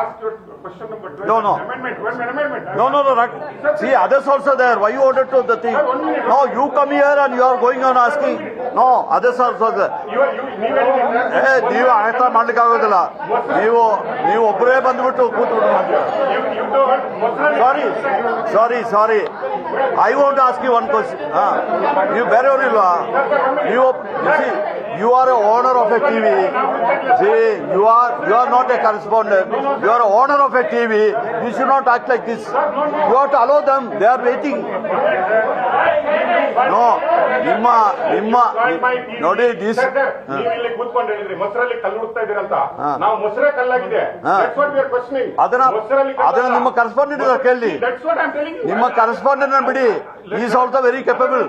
ask your question number 12. No. Amendment. One amendment. No. See, others also there. Why you ordered to the thing? No, you come here and you are going on asking. No, others also there. ನೀವು ಆಯ್ತಾ ಮಾಡ್ಲಿಕ್ಕೆ ಆಗೋದಿಲ್ಲ. ನೀವು ಒಬ್ಬರೇ ಬಂದ್ಬಿಟ್ಟು ಕೂತ್ಬಿಟ್ಟು sorry I want ask you one question. ನೀವು ಬೇರೆಯವರಿಲ್ವಾ? You are a owner of a TV. See, you are not a correspondent. You are a owner of a TV. You should not act like this. You have to allow them. They are waiting. No, ನಿಮ್ಮ ನೋಡಿ this ನೀವು ಇಲ್ಲಿ ಕೂತ್ಕೊಂಡು ಹೇಳಿದ್ರಿ ಮೊಸರಲ್ಲಿ ಕಲ್ಲು ಹುಡುಕ್ತಾ ಇದೀರಂತ. ನಾವು ಮೊಸರೇ ಕಲ್ಲಾಗಿದೆ. That's what we are questioning. ಅದನ್ನ ನಿಮ್ಮ ಕರೆಸ್ಪಾಂಡೆಂಟ್ ಕೇಳಿ. That's what I'm telling you. ನಿಮ್ಮ ಕರೆಸ್ಪಾಂಡೆಂಟ್ ಬಿಡಿ. He is also very capable.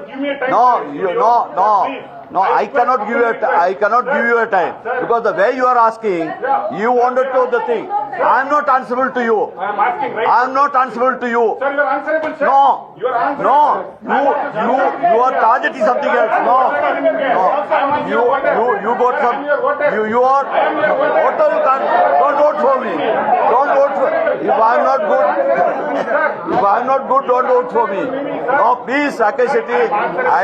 No, I cannot give you a time because the way you are asking, you wanted to the thing. I am not answerable to you. I am asking right. I am not answerable to you. Sir, you are answerable, sir. No. You are answerable. You are targeting something else. No. You got some. You are. Voter, you can't. Don't vote for me. Don't vote for. If I am not good, don't vote for me. No, please, Rakesh Shetty. I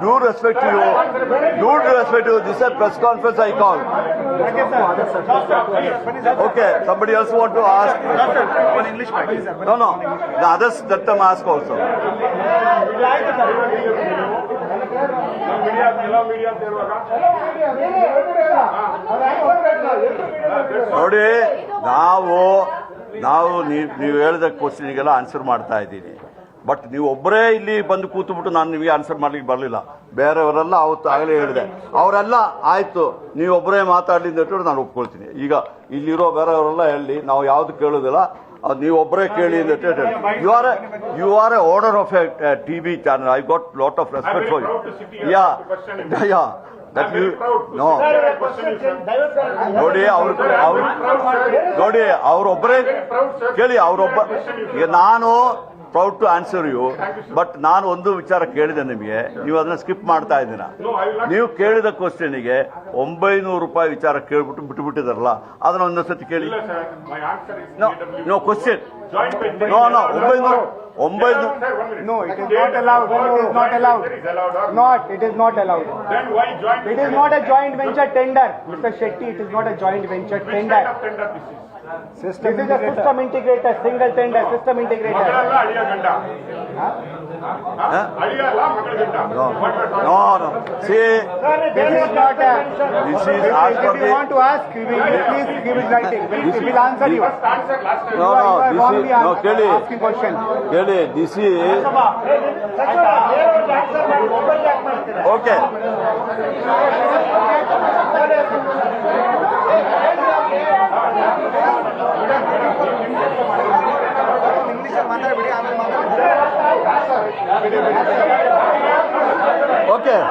do respect to you. This is a press conference I call. Okay, somebody else want to ask? One English mic. No. The others let them ask also. ನೋಡಿ, ನಾವು ನೀವು ಹೇಳಿದ ಕ್ವಶನ್ಗೆಲ್ಲ answer ಮಾಡ್ತಾ ಇದ್ದೀನಿ. But ನೀವು ಒಬ್ಬರೇ ಇಲ್ಲಿ ಬಂದು ಕೂತ್ಬಿಟ್ಟು ನಾನು ನಿಮಗೆ ಆನ್ಸರ್ ಮಾಡ್ಲಿಕ್ಕೆ ಬರಲಿಲ್ಲ. ಬೇರೆಯವರೆಲ್ಲ ಅವತ್ತು ಆಗಲೇ ಹೇಳಿದೆ. ಅವರೆಲ್ಲ ಆಯ್ತು ನೀವು ಒಬ್ಬರೇ ಮಾತಾಡಲಿ ಅಂತ ನಾನು ಒಪ್ಕೊಳ್ತೀನಿ. ಈಗ ಇಲ್ಲಿರೋ ಬೇರೆಯವರೆಲ್ಲ ಹೇಳಿ ನಾವು ಯಾವ್ದು ಕೇಳೋದಿಲ್ಲ, ನೀವು ಒಬ್ಬರೇ ಕೇಳಿ ಅಂತ ಹೇಳಿ. You are a owner of a TV channel. I got lot of respect for you. Yeah that you no ನೋಡಿ ಅವರೊಬ್ಬರೇ ಕೇಳಿ. ಈಗ ನಾನು proud to answer you. But ನಾನು ಒಂದು ವಿಚಾರ ಕೇಳಿದೆ ನಿಮಗೆ, ನೀವು ಅದನ್ನ ಸ್ಕಿಪ್ ಮಾಡ್ತಾ ಇದ್ದೀರಾ. ನೀವು ಕೇಳಿದ ಕ್ವಶನ್ಗೆ 900 ರೂಪಾಯಿ ವಿಚಾರ ಕೇಳ್ಬಿಟ್ಟು ಬಿಟ್ಟುಬಿಟ್ಟಿದಾರಲ್ಲ, ಅದನ್ನ ಒಂದೊಂದ್ಸತಿ ಕೇಳಿ. No question. No, 900. No, it is not allowed. It is not allowed. It is not allowed. Then why joint? It is not a joint venture tender, Mr. Shetty. It is not a joint venture tender. Which kind of tender this is? This is a system integrator, single tender, system integrator. ಅಳಿಯ ಗಂಡ. ಅಳಿಯ ಅಲ್ಲ ಮಗಳ ಗಂಡ. No. See, This is not a. this is as per If you want the. to ask, please give it writing. We'll answer you. First answer last time. No, You are this wrongly is no. Kelly, asking question. this is okay. Okay.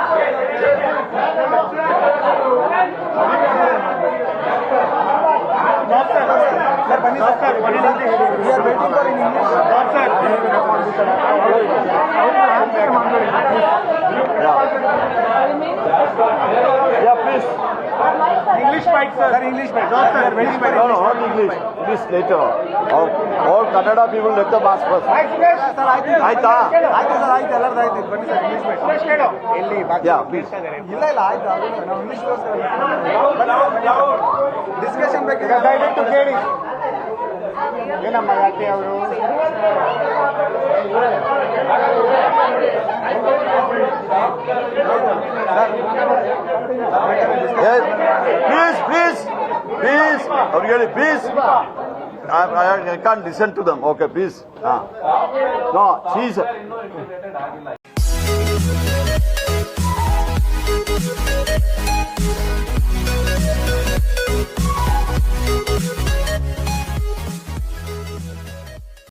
Sir, Bunny sir, we are waiting for in English. Yeah, please. English mic, sir. English mic. No, sir, waiting for No, not English. Please later. All Kannada people let them ask first. ಆಯ್ತಾ? ಆಯ್ತು ಎಲ್ಲರದ್ದು ಆಯ್ತು. ಬನ್ನಿ sir English ಬೇಡ ಎಲ್ಲಿ Yeah, please. ಇಲ್ಲ ಆಯ್ತು ನಾವು ಇಂಗ್ಲಿಷ್ ಡಿಸ್ಕಷನ್ ಬೇಕಿದೆ ದಯವಿಟ್ಟು ಕೇಳಿ. ಏನಮ್ಮ ಯಾಕೆ ಅವರು Please. Please. I can't listen to them. Okay, please. No, she's.